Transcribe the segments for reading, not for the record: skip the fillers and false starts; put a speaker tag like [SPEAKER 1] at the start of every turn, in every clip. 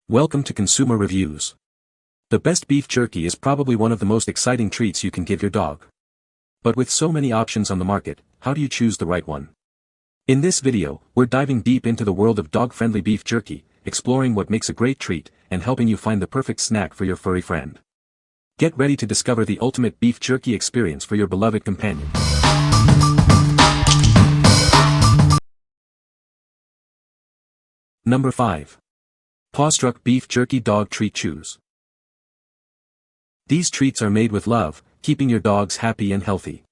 [SPEAKER 1] Welcome to Consumer Reviews. The best beef jerky is probably one of the most exciting treats you can give your dog. But with so many options on the market, how do you choose the right one? In this video, we're diving deep into the world of dog-friendly beef jerky, exploring what makes a great treat, and helping you find the perfect snack for your furry friend. Get ready to discover the ultimate beef jerky experience for your beloved companion. Number 5. Pawstruck Beef Jerky Dog Treat Chews. These treats are made with love, keeping your dogs happy and healthy.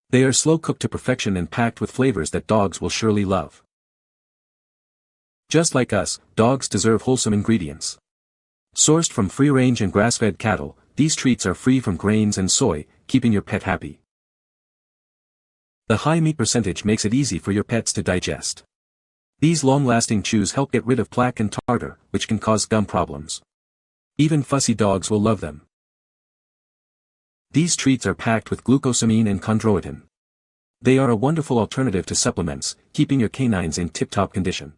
[SPEAKER 1] They are slow cooked to perfection and packed with flavors that dogs will surely love. Just like us, dogs deserve wholesome ingredients. Sourced from free-range and grass-fed cattle, these treats are free from grains and soy, keeping your pet happy. The high meat percentage makes it easy for your pets to digest. These long-lasting chews help get rid of plaque and tartar, which can cause gum problems. Even fussy dogs will love them. These treats are packed with glucosamine and chondroitin. They are a wonderful alternative to supplements, keeping your canines in tip-top condition.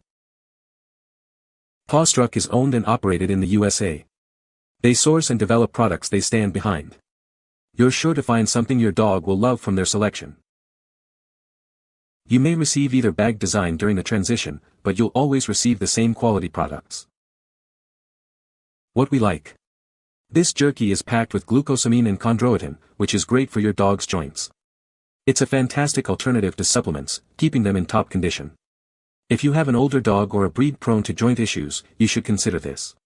[SPEAKER 1] Pawstruck is owned and operated in the USA. They source and develop products they stand behind. You're sure to find something your dog will love from their selection. You may receive either bag design during the transition, but you'll always receive the same quality products. What we like. This jerky is packed with glucosamine and chondroitin, which is great for your dog's joints. It's a fantastic alternative to supplements, keeping them in top condition. If you have an older dog or a breed prone to joint issues, you should consider this.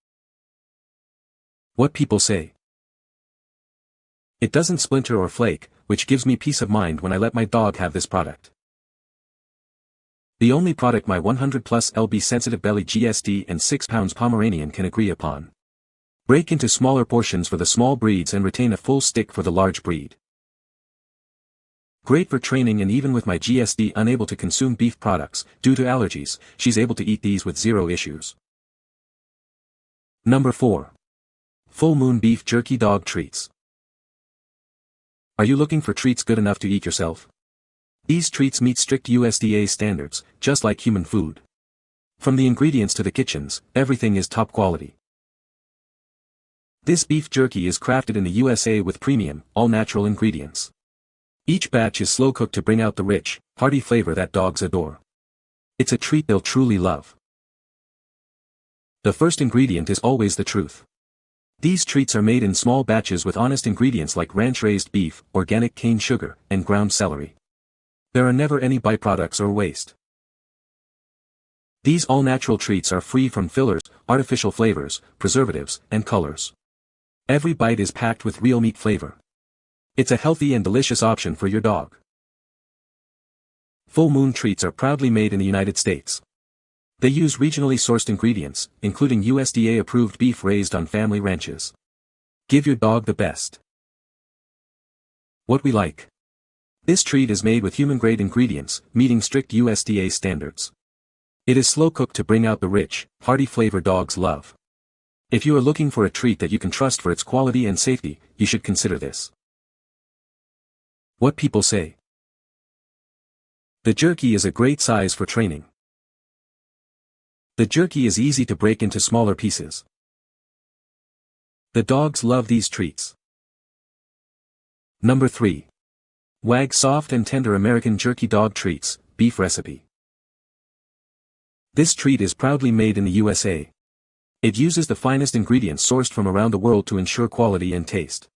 [SPEAKER 1] What people say. It doesn't splinter or flake, which gives me peace of mind when I let my dog have this product. The only product my 100+ lb sensitive belly GSD and 6 pounds Pomeranian can agree upon. Break into smaller portions for the small breeds and retain a full stick for the large breed. Great for training, and even with my GSD unable to consume beef products, due to allergies, she's able to eat these with zero issues. Number 4. Full Moon Beef Jerky Dog Treats. Are you looking for treats good enough to eat yourself? These treats meet strict USDA standards, just like human food. From the ingredients to the kitchens, everything is top quality. This beef jerky is crafted in the USA with premium, all-natural ingredients. Each batch is slow cooked to bring out the rich, hearty flavor that dogs adore. It's a treat they'll truly love. The first ingredient is always the truth. These treats are made in small batches with honest ingredients like ranch-raised beef, organic cane sugar, and ground celery. There are never any byproducts or waste. These all-natural treats are free from fillers, artificial flavors, preservatives, and colors. Every bite is packed with real meat flavor. It's a healthy and delicious option for your dog. Full Moon treats are proudly made in the United States. They use regionally sourced ingredients, including USDA-approved beef raised on family ranches. Give your dog the best. What we like. This treat is made with human-grade ingredients, meeting strict USDA standards. It is slow cooked to bring out the rich, hearty flavor dogs love. If you are looking for a treat that you can trust for its quality and safety, you should consider this. What people say. The jerky is a great size for training. The jerky is easy to break into smaller pieces. The dogs love these treats. Number 3. Wag Soft and Tender American Jerky Dog Treats, Beef Recipe. This treat is proudly made in the USA. It uses the finest ingredients sourced from around the world to ensure quality and taste.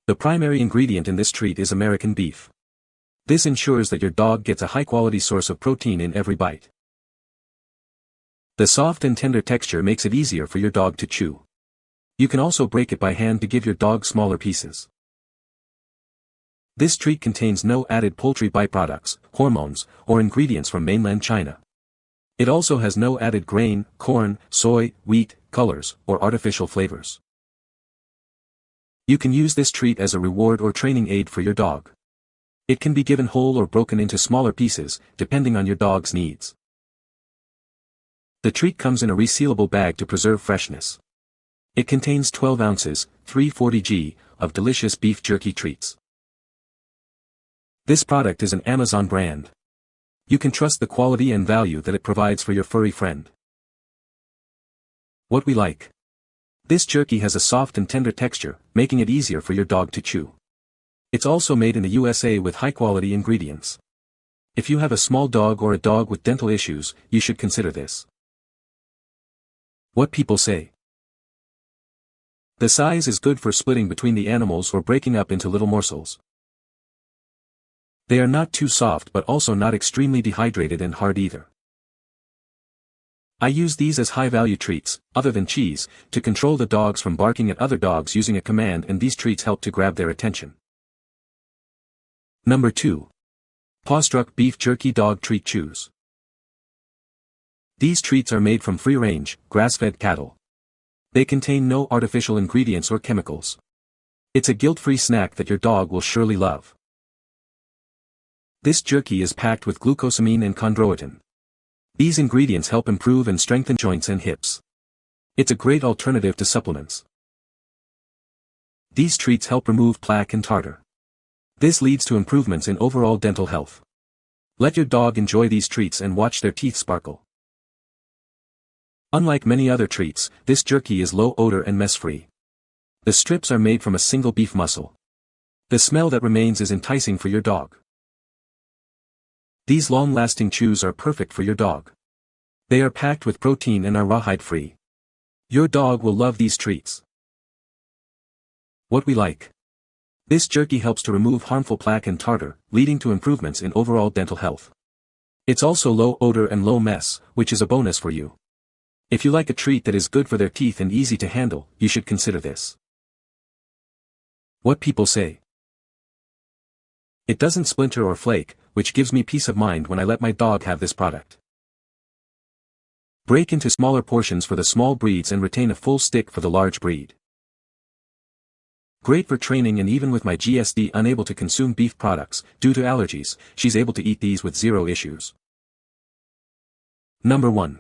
[SPEAKER 1] The primary ingredient in this treat is American beef. This ensures that your dog gets a high-quality source of protein in every bite. The soft and tender texture makes it easier for your dog to chew. You can also break it by hand to give your dog smaller pieces. This treat contains no added poultry byproducts, hormones, or ingredients from mainland China. It also has no added grain, corn, soy, wheat, colors, or artificial flavors. You can use this treat as a reward or training aid for your dog. It can be given whole or broken into smaller pieces, depending on your dog's needs. The treat comes in a resealable bag to preserve freshness. It contains 12 ounces, 340 g, of delicious beef jerky treats. This product is an Amazon brand. You can trust the quality and value that it provides for your furry friend. What we like. This jerky has a soft and tender texture, making it easier for your dog to chew. It's also made in the USA with high-quality ingredients. If you have a small dog or a dog with dental issues, you should consider this. What people say. The size is good for splitting between the animals or breaking up into little morsels. They are not too soft but also not extremely dehydrated and hard either. I use these as high-value treats, other than cheese, to control the dogs from barking at other dogs using a command, and these treats help to grab their attention. Number 2. Pawstruck Beef Jerky Dog Treat Chews. These treats are made from free-range, grass-fed cattle. They contain no artificial ingredients or chemicals. It's a guilt-free snack that your dog will surely love. This jerky is packed with glucosamine and chondroitin. These ingredients help improve and strengthen joints and hips. It's a great alternative to supplements. These treats help remove plaque and tartar. This leads to improvements in overall dental health. Let your dog enjoy these treats and watch their teeth sparkle. Unlike many other treats, this jerky is low odor and mess-free. The strips are made from a single beef muscle. The smell that remains is enticing for your dog. These long-lasting chews are perfect for your dog. They are packed with protein and are rawhide-free. Your dog will love these treats. What we like. This jerky helps to remove harmful plaque and tartar, leading to improvements in overall dental health. It's also low odor and low mess, which is a bonus for you. If you like a treat that is good for their teeth and easy to handle, you should consider this. What people say. It doesn't splinter or flake, which gives me peace of mind when I let my dog have this product. Break into smaller portions for the small breeds and retain a full stick for the large breed. Great for training, and even with my GSD unable to consume beef products, due to allergies, she's able to eat these with zero issues. Number 1.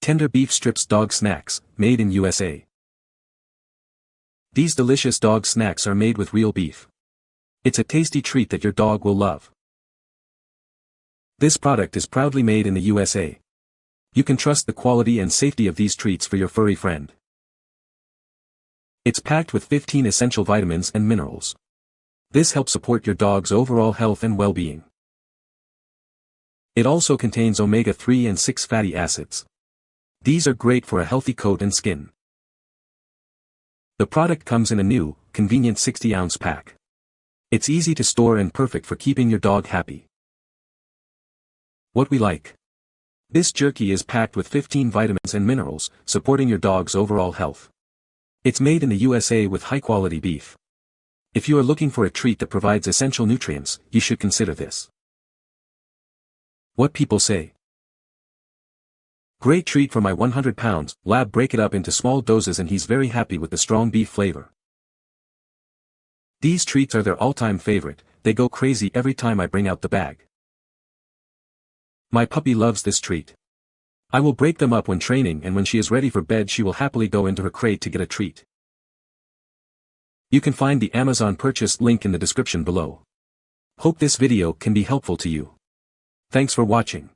[SPEAKER 1] Tender Beef Strips Dog Snacks, made in USA. These delicious dog snacks are made with real beef. It's a tasty treat that your dog will love. This product is proudly made in the USA. You can trust the quality and safety of these treats for your furry friend. It's packed with 15 essential vitamins and minerals. This helps support your dog's overall health and well-being. It also contains omega-3 and 6 fatty acids. These are great for a healthy coat and skin. The product comes in a new, convenient 60-ounce pack. It's easy to store and perfect for keeping your dog happy. What we like. This jerky is packed with 15 vitamins and minerals, supporting your dog's overall health. It's made in the USA with high-quality beef. If you are looking for a treat that provides essential nutrients, you should consider this. What people say. Great treat for my 100-pound lab. Break it up into small doses and he's very happy with the strong beef flavor. These treats are their all-time favorite. They go crazy every time I bring out the bag. My puppy loves this treat. I will break them up when training, and when she is ready for bed she will happily go into her crate to get a treat. You can find the Amazon purchase link in the description below. Hope this video can be helpful to you. Thanks for watching.